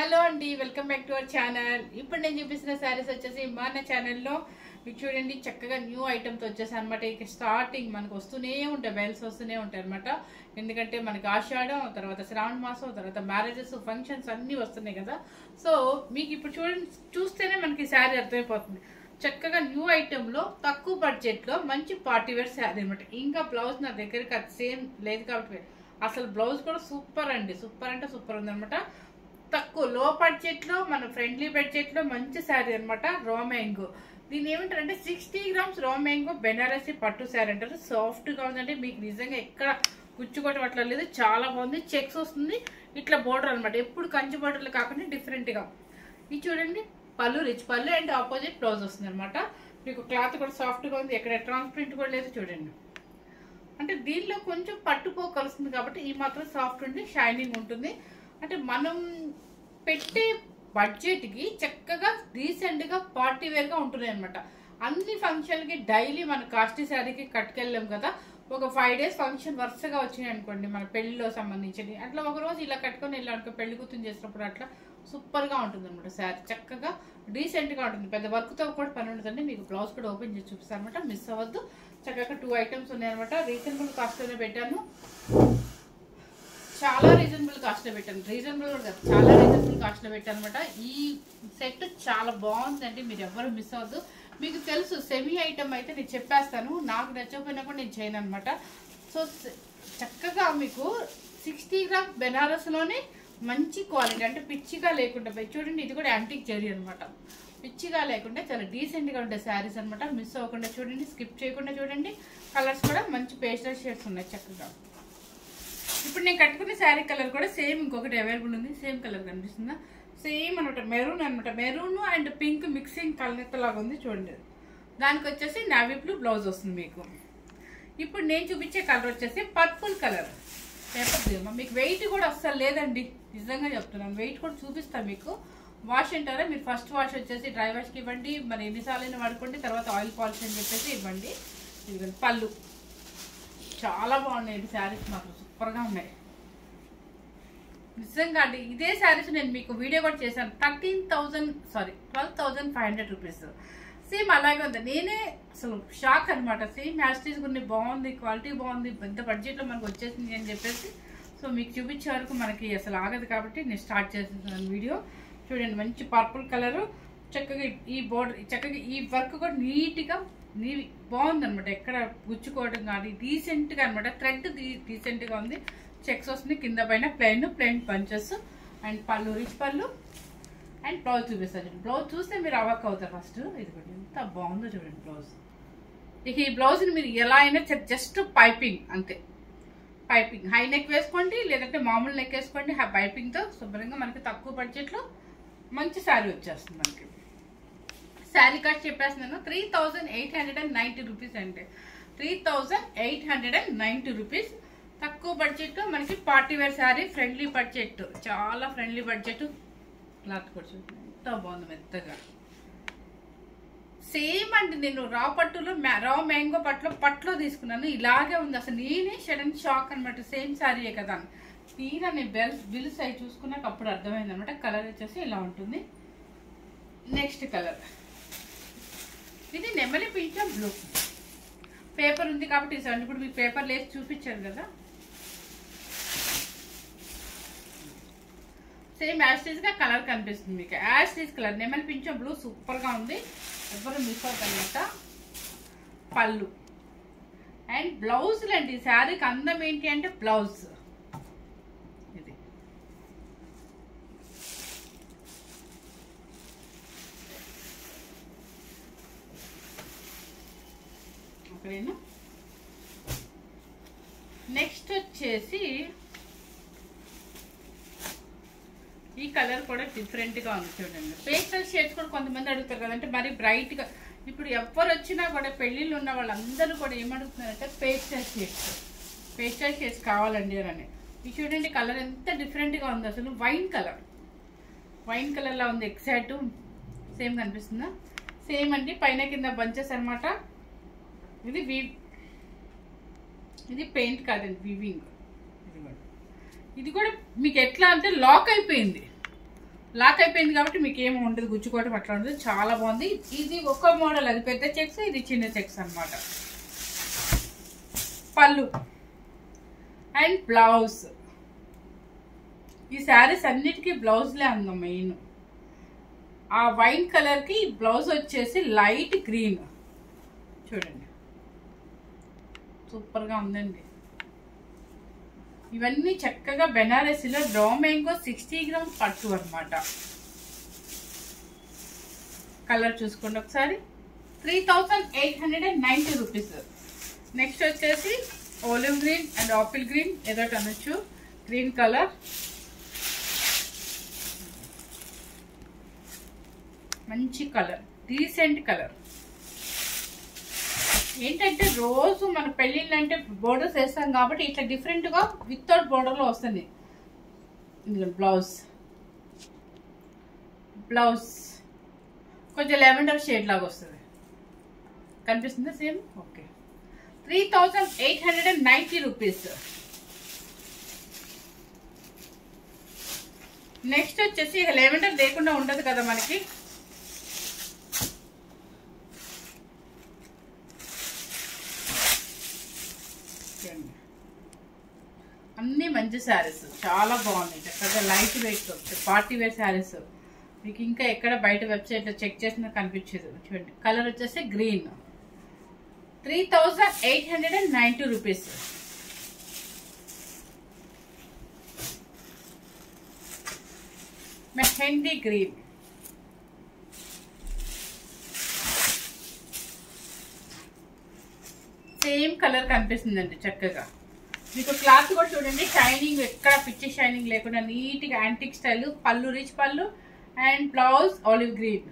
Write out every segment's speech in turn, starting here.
Hello అండి, welcome back to our channel. ఇప్పుడు నేను చూపిస్తున్న శారీస్ వచ్చేసి మన ఛానల్లో మీకు చూడండి చక్కగా న్యూ ఐటమ్స్ వచ్చేసాయి అనమాట. ఇక స్టార్టింగ్ మనకు వస్తూనే ఉంటాయి, బెల్స్ వస్తూనే ఉంటాయి అనమాట. ఎందుకంటే మనకి ఆషాఢం, తర్వాత శ్రావణ మాసం, తర్వాత మ్యారేజెస్, ఫంక్షన్స్ అన్నీ వస్తున్నాయి కదా. సో మీకు ఇప్పుడు చూడండి, చూస్తేనే మనకి శారీ అర్థమైపోతుంది. చక్కగా న్యూ ఐటెంలో తక్కువ బడ్జెట్లో మంచి పార్టీ వేర్ శారీ అనమాట. ఇంకా బ్లౌజ్ నా దగ్గరికి అది సేమ్ లేదు కాబట్టి అసలు బ్లౌజ్ కూడా సూపర్ అండి, సూపర్ అంటే సూపర్ ఉందనమాట. తక్కువ లో బడ్జెట్ లో మన ఫ్రెండ్లీ బడ్జెట్ లో మంచి శారీ అనమాట. రా మ్యాంగో, దీని ఏమంటారంటే 60 గ్రామ్స్ రా మ్యాంగో బెనారసి పట్టు శారీ అంటారు. సాఫ్ట్ గా ఉందంటే మీకు నిజంగా ఎక్కడ కుచ్చుకోవడం అట్లా లేదు, చాలా బాగుంది. చెక్స్ వస్తుంది, ఇట్లా బోర్డర్ అనమాట. ఎప్పుడు కంచి బోర్డర్లు కాకుండా డిఫరెంట్ గా. ఇది చూడండి పళ్ళు, రిచ్ పళ్ళు అండ్ ఆపోజిట్ బ్లౌజ్ వస్తుంది అనమాట. మీకు క్లాత్ కూడా సాఫ్ట్ గా ఉంది, ఎక్కడ ట్రాన్స్పరెంట్ కూడా లేదు. చూడండి అంటే దీనిలో కొంచెం పట్టుకో కలుస్తుంది కాబట్టి ఈ మాత్రం సాఫ్ట్ ఉండి షైనింగ్ ఉంటుంది. అంటే మనం పెట్టే బడ్జెట్కి చక్కగా రీసెంట్గా పార్టీ వేర్గా ఉంటున్నాయి అనమాట. అన్ని ఫంక్షన్కి డైలీ మన కాస్ట్లీ శారీకి కట్టుకెళ్ళాం కదా. ఒక 5 days ఫంక్షన్ వరుసగా వచ్చినాయి అనుకోండి, మన పెళ్లిలో సంబంధించింది. అట్లా ఒక రోజు ఇలా కట్టుకొని వెళ్ళాం అనుకో, పెళ్లి కూతురు చేసినప్పుడు అట్లా సూపర్గా ఉంటుంది అనమాట. శారీ చక్కగా డీసెంట్గా ఉంటుంది, పెద్ద వర్క్తో కూడా పని ఉంటుందండి. మీకు బ్లౌజ్ కూడా ఓపెన్ చేసి చూపిస్తాను అనమాట, మిస్ అవ్వద్దు. చక్కగా 2 items ఉన్నాయన్నమాట. రీజనబుల్ కాస్ట్లోనే పెట్టాను, చాలా రీజనబుల్ కాస్ట్లో పెట్టాను. రీజనబుల్ కూడా కాదు, చాలా రీజనబుల్ కాస్ట్లో పెట్టాను అనమాట. ఈ సెట్ చాలా బాగుందండి, మీరు ఎవరు మిస్ అవ్వద్దు. మీకు తెలుసు సెమీ ఐటమ్ అయితే నేను చెప్పేస్తాను, నాకు నచ్చకపోయినా కూడా నేను చేయను అనమాట. సో చక్కగా మీకు 60 గ్రామ్స్ బెనారస్లోనే మంచి క్వాలిటీ, అంటే పిచ్చిగా లేకుండా చూడండి. ఇది కూడా యాంటిక్ జరీ అనమాట, పిచ్చిగా లేకుండా చాలా డీసెంట్గా ఉంటాయి శారీస్ అనమాట. మిస్ అవ్వకుండా చూడండి, స్కిప్ చేయకుండా చూడండి. కలర్స్ కూడా మంచి పేస్టల్ షేడ్స్ ఉన్నాయి చక్కగా. ఇప్పుడు నేను కట్టుకునే శారీ కలర్ కూడా సేమ్ ఇంకొకటి అవైలబుల్ ఉంది. సేమ్ కలర్ కనిపిస్తుందా, సేమ్ అనమాట. మెరూన్ అనమాట, maroon and pink mixing colour లాగా ఉంది చూడండి. దానికి వచ్చేసి నావీ బ్లూ బ్లౌజ్ వస్తుంది మీకు. ఇప్పుడు నేను చూపించే కలర్ వచ్చేసి పర్పుల్ కలర్. పేపర్ మీకు వెయిట్ కూడా అస్సలు లేదండి, నిజంగా చెప్తున్నాను. వెయిట్ కూడా చూపిస్తాను మీకు. వాష్ అంటారా, మీరు ఫస్ట్ వాష్ వచ్చేసి డ్రై వాష్కి ఇవ్వండి, మరి ఎన్నిసార్లు వాడుకోండి, తర్వాత ఆయిల్ పాలిష్ అని చెప్పేసి ఇవ్వండి. ఇదిగోండి పళ్ళు, చాలా బాగున్నాయి శారీస్, మాత్రం సూపర్గా ఉన్నాయి నిజంగా అండి. ఇదే శారీస్ నేను మీకు వీడియో కూడా చేశాను, 12,500 రూపీస్. సేమ్ అలాగే ఉంది. నేనే అసలు షాక్ అనమాట. సేమ్ హ్యాస్టీస్ కొన్ని బాగుంది, క్వాలిటీ బాగుంది, పెద్ద బడ్జెట్లో మనకు వచ్చేసింది అని చెప్పేసి. సో మీకు చూపించే వరకు మనకి అసలు ఆగదు కాబట్టి నేను స్టార్ట్ చేస్తున్నాను వీడియో. చూడండి మంచి పర్పుల్ కలరు, చక్కగా ఈ బోర్డర్, చక్కగా ఈ వర్క్ కూడా నీట్గా బాగుందనమాట. ఎక్కడ గుచ్చుకోవడం కానీ డీసెంట్గా అనమాట. థ్రెడ్ డీసెంట్గా ఉంది. చెక్స్ వస్తుంది కింద పైన, ప్లెయిన్ పంచెస్ అండ్ పళ్ళు, రిచ్ పళ్ళు అండ్ బ్లౌజ్ చూపిస్తాను. బ్లౌజ్ చూస్తే మీరు అవాక్ అవుతారు ఫస్ట్. ఇది కూడా ఎంత బాగుందో చూడండి బ్లౌజ్. ఇక ఈ బ్లౌజ్ని మీరు ఎలా అయినా జస్ట్ పైపింగ్ అంతే, పైపింగ్ హై నెక్ వేసుకోండి, లేదంటే మామూలు నెక్ వేసుకోండి. పైపింగ్తో శుభ్రంగా మనకి తక్కువ బడ్జెట్లో మంచి శారీ వచ్చేస్తుంది మనకి. శారీ కాస్ట్ చెప్పేస్తున్నాను 3,890 రూపీస్ అంటే 3,890 రూపీస్. తక్కువ బడ్జెట్ మనకి party wear sari, friendly budget, చాలా ఫ్రెండ్లీ బడ్జెట్. క్లాత్ కూడా చూడండి ఎంత బాగుంది, మెత్తగా. సేమ్ అండి, నేను రా మ్యాంగో పట్టులో తీసుకున్నాను, ఇలాగే ఉంది. అసలు నేనే సడన్ షాక్ అనమాట. సేమ్ శారీయే కదా. తీరా నేను బిల్ సైజ్ చూసుకున్నాక అప్పుడు అర్థమైంది అనమాట. కలర్ వచ్చేసి ఇలా ఉంటుంది. నెక్స్ట్ కలర్ ఇది నెమలి పింఛం బ్లూ. పేపర్ ఉంది కాబట్టి ఇస్తాను. ఇప్పుడు మీకు పేపర్ లేసి చూపించాను కదా. సేమ్ యాస్టీస్గా కలర్ కనిపిస్తుంది మీకు. యాస్టీస్ కలర్ నెమలి పింఛం బ్లూ సూపర్గా ఉంది, ఎవరు మిస్ అవుతారనమాట. పళ్ళు అండ్ బ్లౌజులు అండి. శారీకి అందం ఏంటి అంటే బ్లౌజ్. ఇది ఓకేనా. నెక్స్ట్ వచ్చేసి ఈ కలర్ కూడా డిఫరెంట్గా ఉంది చూడండి. పేస్టల్ షేడ్స్ కూడా కొంతమంది అడుగుతారు కదంటే మరి బ్రైట్గా. ఇప్పుడు ఎవరు వచ్చినా కూడా పెళ్ళిళ్ళు ఉన్న వాళ్ళందరూ కూడా ఏమడుగుతున్నారంటే పేస్టల్ షేడ్స్ కావాలండి అని. ఇది చూడండి కలర్ ఎంత డిఫరెంట్గా ఉంది అసలు. వైన్ కలర్లా ఉంది. ఎగ్జాక్ట్ సేమ్ కనిపిస్తుందా, సేమ్ అండి. పైన కింద బంచెస్ అనమాట. ఇది పెయింట్ కాదండి, వివింగ్. ఇది కూడా మీకు ఎట్లా అంటే లాక్ అయిపోయింది. లాక్ అయిపోయింది కాబట్టి మీకు ఏమి ఉండదు, గుచ్చుకోవడం అట్లా ఉండదు, చాలా బాగుంది. ఇది ఒక మోడల్, అది పెద్ద చెక్స్, ఇది చిన్న చెక్స్ అనమాట. పళ్ళు అండ్ బ్లౌజ్. ఈ శారీస్ అన్నిటికీ బ్లౌజ్లే అందం. మెయిన్ ఆ వైన్ కలర్కి బ్లౌజ్ వచ్చేసి లైట్ గ్రీన్. చూడండి సూపర్గా ఉందండి. ఇవన్నీ చక్కగా బెనారసీలో డ్రా మ్యాంగో 60 గ్రామ్ పట్టు అనమాట. కలర్ చూసుకోండి ఒకసారి. 3890 రూపీస్. నెక్స్ట్ వచ్చేసి olive green and apple green, ఏదో అనొచ్చు, గ్రీన్ కలర్. మంచి కలర్, డీసెంట్ కలర్. ఏంటంటే రోజు మన పెళ్ళిళ్ళు అంటే బోర్డర్స్ వేస్తాం కాబట్టి ఇట్లా డిఫరెంట్గా వితౌట్ బోర్డర్లో వస్తుంది. బ్లౌజ్ బ్లౌజ్ కొంచెం లెవెండర్ షేడ్ లాగా వస్తుంది. కనిపిస్తుందా సేమ్? ఓకే. 3890 రూపీస్. నెక్స్ట్ వచ్చేసి ఇక లెవెండర్ లేకుండా ఉండదు కదా మనకి. అన్ని మంచి శారీస్, చాలా బాగున్నాయి, చక్కగా light weight party wear saris. మీకు ఇంకా ఎక్కడ బయట వెబ్సైట్లో చెక్ చేసినా కనిపించదు. చూడండి కలర్ వచ్చేసి green. 3890 rupees. Mehndi green. Same colour కనిపిస్తుందండి చక్కగా. మీకు క్లాత్ కూడా చూడండి, షైనింగ్ ఎక్కడ పిచ్చి షైనింగ్ లేకుండా నీట్గా యాంటిక్ స్టైల్. పళ్ళు రిచ్ పళ్ళు అండ్ బ్లౌజ్ ఆలివ్ గ్రీన్.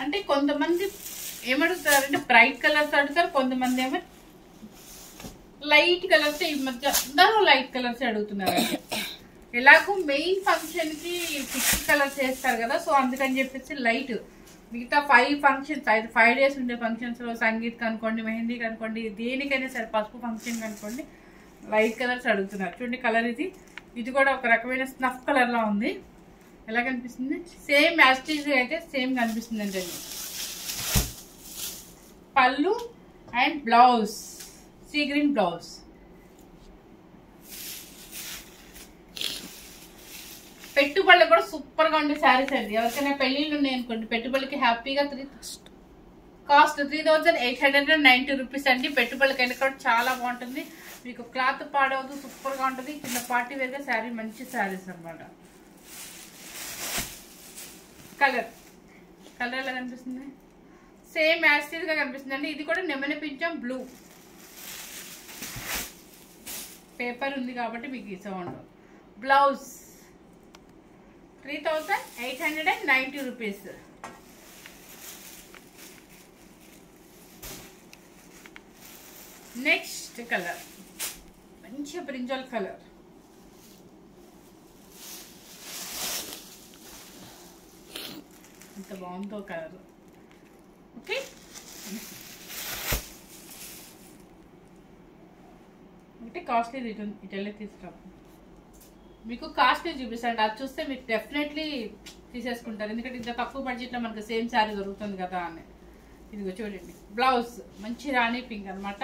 అంటే కొంతమంది ఏమడుగుతారంటే బ్రైట్ కలర్స్ అడుగుతారు, కొంతమంది ఏమో లైట్ కలర్స్. ఈ మధ్య అందరూ లైట్ కలర్స్ అడుగుతున్నారు. ఎలాగో మెయిన్ ఫంక్షన్ కి 6 కలర్స్ వేస్తారు కదా, సో అందుకని చెప్పేసి లైట్. మిగతా 5 ఫంక్షన్స్, 5 డేస్ ఉండే ఫంక్షన్స్ లో సంగీత్ అనుకోండి, మెహందీకి అనుకోండి, దేనికైనా సరే, పసుపు ఫంక్షన్ అనుకోండి, లైట్ కలర్స్ అడుగుతున్నారు. చూడండి కలర్ ఇది. ఇది కూడా ఒక రకమైన స్నఫ్ కలర్ లా ఉంది. ఎలా కనిపిస్తుంది? సేమ్ యాస్టీజ్ అయితే సేమ్ కనిపిస్తుంది అంటే. పళ్ళు and blouse sea green blouse. పెట్టుబడులు కూడా సూపర్ గా ఉండే శారీస్ అండి. ఎవరికైనా పెళ్లిళ్ళు ఉన్నాయి అనుకోండి, పెట్టుబడికి హ్యాపీగా కాస్ట్ 3890 రూపీస్ అండి. పెట్టుబడికైనా కూడా చాలా బాగుంటుంది. మీకు క్లాత్ పాడవద్దు, సూపర్ గా ఉంటుంది. చిన్న పార్టీ వేర్ గా శారీ, మంచి శారీస్ అనమాట. కలర్ ఎలా కనిపిస్తుంది? సేమ్ యాస్టీజ్ గా కనిపిస్తుంది అండి. ఇది కూడా నెమలి పింఛం బ్లూ పేపర్ ఉంది కాబట్టి మీకు ఈ sound. Blouse 3890 rupees. Next colour మంచి బ్రింజాల్ కలర్. ఎంత బాగుందో కలర్. ఓకే, అంటే కాస్ట్లీ ఇటెళ్ళి తీసుకురా. మీకు కాస్ట్లీ చూపిస్తాను, అది చూస్తే మీకు డెఫినెట్లీ తీసేసుకుంటారు. ఎందుకంటే ఇంత తక్కువ బడ్జెట్లో మనకు సేమ్ శారీ దొరుకుతుంది కదా అని. ఇదిగో చూడండి బ్లౌజ్ మంచి రాణి పింక్ అనమాట.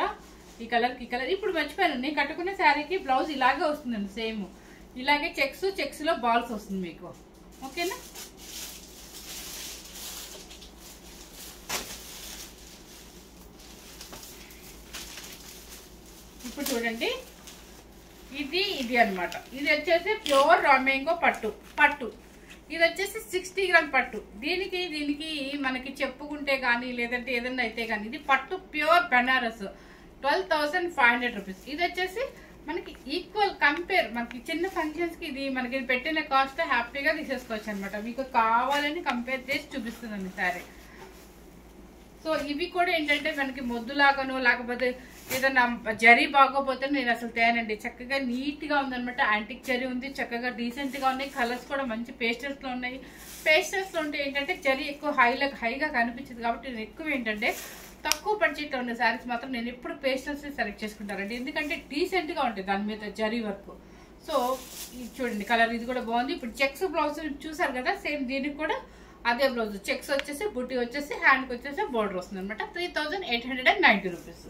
ఈ కలర్కి ఈ కలర్. ఇప్పుడు మర్చిపోయాను, నేను కట్టుకునే శారీకి బ్లౌజ్ ఇలాగే వస్తుందండి. సేమ్ ఇలాగే చెక్స్లో బాల్స్ వస్తుంది మీకు. ఓకేనా? ఇప్పుడు చూడండి, ఇది అన్నమాట. ఇది వచ్చేసి ప్యూర్ రా మ్యాంగో పట్టు. ఇది వచ్చేసి 60 గ్రామ్ పట్టు. దీనికి మనకి చెప్పుకుంటే కానీ లేదంటే ఏదన్నా అయితే కానీ ఇది పట్టు ప్యూర్ బెనారస్ 12,500 రూపీస్. ఇది వచ్చేసి మనకి ఈక్వల్ కంపేర్, మనకి చిన్న ఫంక్షన్స్ కి ఇది మనకి పెట్టిన కాస్ట్ హ్యాపీగా తీసేసుకోవచ్చు అనమాట. మీకు కావాలని కంపేర్ చేసి చూపిస్తుందండి సారీ. సో ఇవి కూడా ఏంటంటే మనకి మొద్దులాగాను లేకపోతే ఏదన్నా జరీ బాగోపోతే నేను అసలు తేనండి. చక్కగా నీట్ గా ఉందనమాట. యాంటిక్ జరీ ఉంది, చక్కగా డీసెంట్ గా ఉన్నాయి. కలర్స్ కూడా మంచి పేస్టల్స్ లో ఉన్నాయి. పేస్టల్స్ లో ఉంటే ఏంటంటే జరీ ఎక్కువ హైగా కనిపించదు కాబట్టి నేను ఎక్కువ ఏంటంటే తక్కువ బడ్జెట్లో ఉన్న శారీస్ మాత్రం నేను ఎప్పుడు పేస్టల్స్ సెలెక్ట్ చేసుకుంటానండి, ఎందుకంటే డీసెంట్గా ఉంటుంది దాని మీద జరీ వర్క్. సో ఇది చూడండి కలర్, ఇది కూడా బాగుంది. ఇప్పుడు చెక్స్ బ్లౌజ్ చూసారు కదా, సేమ్ దీనికి కూడా అదే బ్లౌజ్. చెక్స్ వచ్చేసి బుట్టి వచ్చేసి హ్యాండ్కి వచ్చేసి బోర్డర్ వస్తుంది అనమాట. 3890 రూపీస్.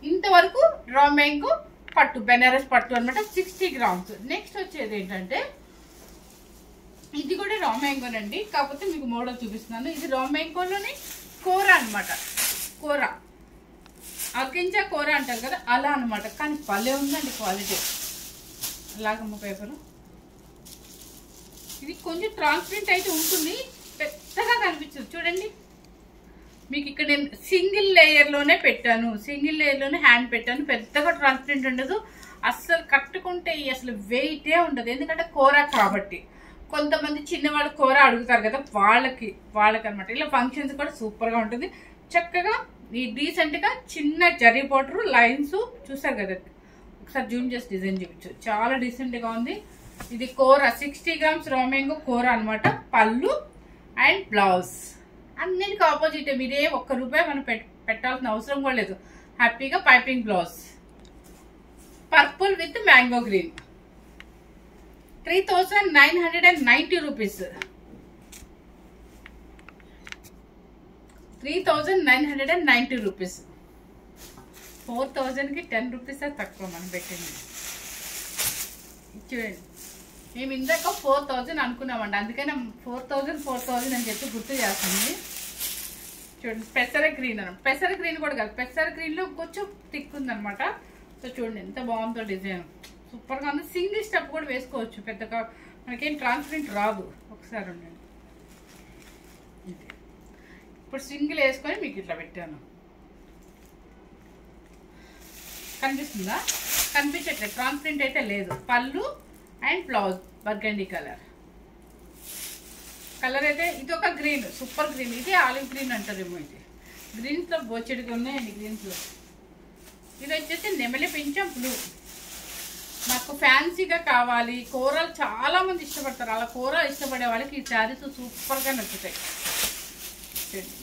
ఇంతవరకు రా మ్యాంగో పట్టు, బెనారస్ పట్టు అనమాట, 60 గ్రామ్స్. నెక్స్ట్ వచ్చేది ఏంటంటే ఇది కూడా రా మ్యాంగోనండి, కాకపోతే మీకు మోడల్ చూపిస్తున్నాను. ఇది రా మ్యాంగోలోనే కూర అనమాట, కూర అకించా కూర అంటారు కదా అలా అనమాట. కానీ భలే ఉందండి క్వాలిటీ. అలాగమ్మ పేపరు ఇది కొంచెం ట్రాన్స్పరెంట్ అయితే ఉంటుంది, పెద్దగా కనిపించదు చూడండి. మీకు ఇక్కడ నేను సింగిల్ లేయర్లోనే పెట్టాను, సింగిల్ లేయర్లోనే హ్యాండ్ పెట్టాను. పెద్దగా ట్రాన్స్పరెంట్ ఉండదు, అస్సలు కట్టుకుంటే అసలు వెయిటే ఉండదు, ఎందుకంటే కూర కాబట్టి. కొంతమంది చిన్నవాళ్ళు కూర అడుగుతారు కదా, వాళ్ళకి అనమాట. ఇలా ఫంక్షన్స్ కూడా సూపర్గా ఉంటుంది. చక్కగా ఈ డీసెంట్గా చిన్న జరీ బోర్డర్ లైన్స్ చూసారు కదా, ఒకసారి జూమ్ చేసి డిజైన్ చూపించు, చాలా డీసెంట్గా ఉంది. ఇది కూర 60 గ్రామ్స్ రా మ్యాంగో కూర అనమాట. పళ్ళు అండ్ బ్లౌజ్ అన్నిటికి ఆపోజిట్. మీరే ₹1 మనం పెట్టాల్సిన అవసరం కూడా లేదు. హ్యాపీగా piping blouse, purple with mango green. 3990 rupees. 3990 rupees. 4000కి 10 రూపీస్ తక్కువ మనం పెట్టింది. చూడండి, మేము ఇందాక 4000 అనుకున్నామండి, అందుకని 4000 అని చెప్పి గుర్తు చేస్తుంది. చూడండి పెసర గ్రీన్ అన్న, పెసర గ్రీన్ కూడా కాదు, పెసర గ్రీన్లో కొంచెం థిక్ ఉందనమాట. సో చూడండి ఎంత బాగుందో డిజైన్, సూపర్గా ఉంది. సింగిల్ స్టెప్ కూడా వేసుకోవచ్చు, పెద్దగా మనకేం ట్రాన్స్పరెంట్ రాదు. ఒకసారి ఉండండి, ఇప్పుడు సింగిల్ వేసుకొని మీకు ఇట్లా పెట్టాను. కనిపిస్తుందా? కనిపించట్లేదు, ట్రాన్స్పరెంట్ అయితే లేదు. పళ్ళు and blouse burgundy colour. Colour అయితే ఇది ఒక గ్రీన్, సూపర్ గ్రీన్. ఇది ఆలివ్ గ్రీన్ అంటారేమో. ఇది గ్రీన్స్లో బోచెడిగా ఉన్నాయండి గ్రీన్స్లో. ఇది వచ్చేసి నెమలి పింఛం బ్లూ. నాకు ఫ్యాన్సీగా కావాలి, కూరలు చాలా మంది ఇష్టపడతారు, అలా కూర ఇష్టపడే వాళ్ళకి ఈ శారీస్ సూపర్గా నచ్చుతాయి.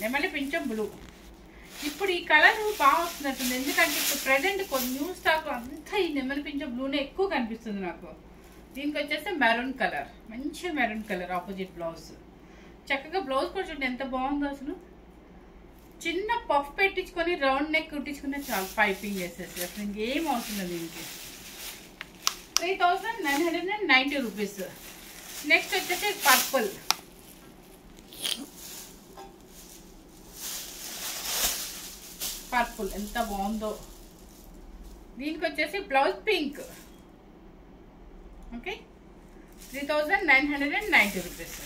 నెమలి పింఛం బ్లూ. ఇప్పుడు ఈ కలర్ బాగా వస్తున్నట్టుంది, ఎందుకంటే ఇప్పుడు ప్రజెంట్ కొన్ని న్యూ స్టాక్ అంతా ఈ నెమలి పింఛం బ్లూనే ఎక్కువ కనిపిస్తుంది నాకు. దీనికి వచ్చేసి మెరూన్ కలర్, మంచి మెరూన్ కలర్ ఆపోజిట్ బ్లౌజ్. చక్కగా బ్లౌజ్ కూడా చూడండి ఎంత బాగుందో అసలు. చిన్న పఫ్ పెట్టించుకొని రౌండ్ నెక్ కుట్టించుకునే చాలా, పైపింగ్ వేసేసి అసలు ఇంకేం అవసరం లేదు దీనికి. 3990 రూపీస్. నెక్స్ట్ వచ్చేసి పర్పుల్. పర్పుల్ ఎంత బాగుందో. దీనికి వచ్చేసి బ్లౌజ్ పింక్. Okay, 3990 rupees.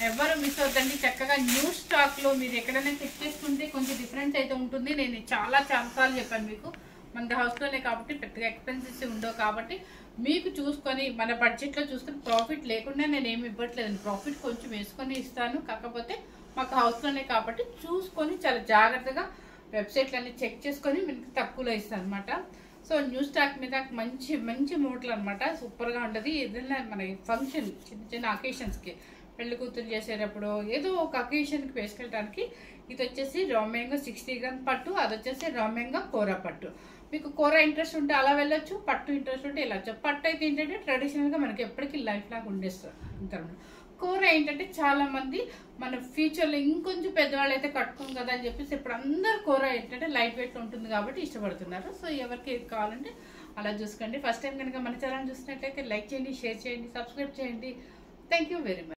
ఎవరు మిస్ అవుతండి, చక్కగా న్యూ స్టాక్లో మీరు ఎక్కడైనా చెక్ చేసుకుంటే కొంచెం డిఫరెంట్ అయితే ఉంటుంది. నేను చాలాసార్లు చెప్పాను మీకు, మన హౌస్లోనే కాబట్టి పెద్దగా ఎక్స్పెన్సెస్ ఉండవు కాబట్టి మీకు చూసుకొని మన బడ్జెట్లో చూసుకొని, ప్రాఫిట్ లేకుండా నేను ఏమి ఇవ్వట్లేదండి, ప్రాఫిట్ కొంచెం వేసుకొని ఇస్తాను. కాకపోతే మాకు హౌస్లోనే కాబట్టి చూసుకొని చాలా జాగ్రత్తగా వెబ్సైట్లన్నీ చెక్ చేసుకొని మీకు తక్కువలో ఇస్తాను అనమాట. సో న్యూ స్టాక్ మీద మంచి మంచి మోడల్ అనమాట, సూపర్గా ఉంటుంది. ఏదైనా మన ఫంక్షన్ చిన్న చిన్న అకేషన్స్కి, పెళ్లి కూతురు చేసేటప్పుడు ఏదో ఒక అకేషన్కి వేసుకెళ్ళడానికి. ఇది వచ్చేసి రా మ్యాంగో 60 గ్రామ్ పట్టు, అది వచ్చేసి రా మ్యాంగో కూర పట్టు. మీకు కూర ఇంట్రెస్ట్ ఉంటే అలా వెళ్ళొచ్చు, పట్టు ఇంట్రెస్ట్ ఉంటే వెళ్ళొచ్చు. పట్టు అయితే ఏంటంటే ట్రెడిషనల్గా మనకి ఎప్పటికీ లైఫ్ లాగా ఉండేస్తారు అంటారు. కూర ఏంటంటే చాలా మంది మన ఫ్యూచర్లో ఇంకొంచెం పెద్దవాళ్ళు అయితే కట్టుకోం కదా అని చెప్పేసి ఇప్పుడు అందరు కూర ఏంటంటే లైట్ వెయిట్లో ఉంటుంది కాబట్టి ఇష్టపడుతున్నారు. సో ఎవరికి ఏది కావాలంటే అలా చూసుకోండి. ఫస్ట్ టైం కనుక మన ఛానల్ చూసినట్లయితే లైక్ చేయండి, షేర్ చేయండి, సబ్స్క్రైబ్ చేయండి. Thank you very much.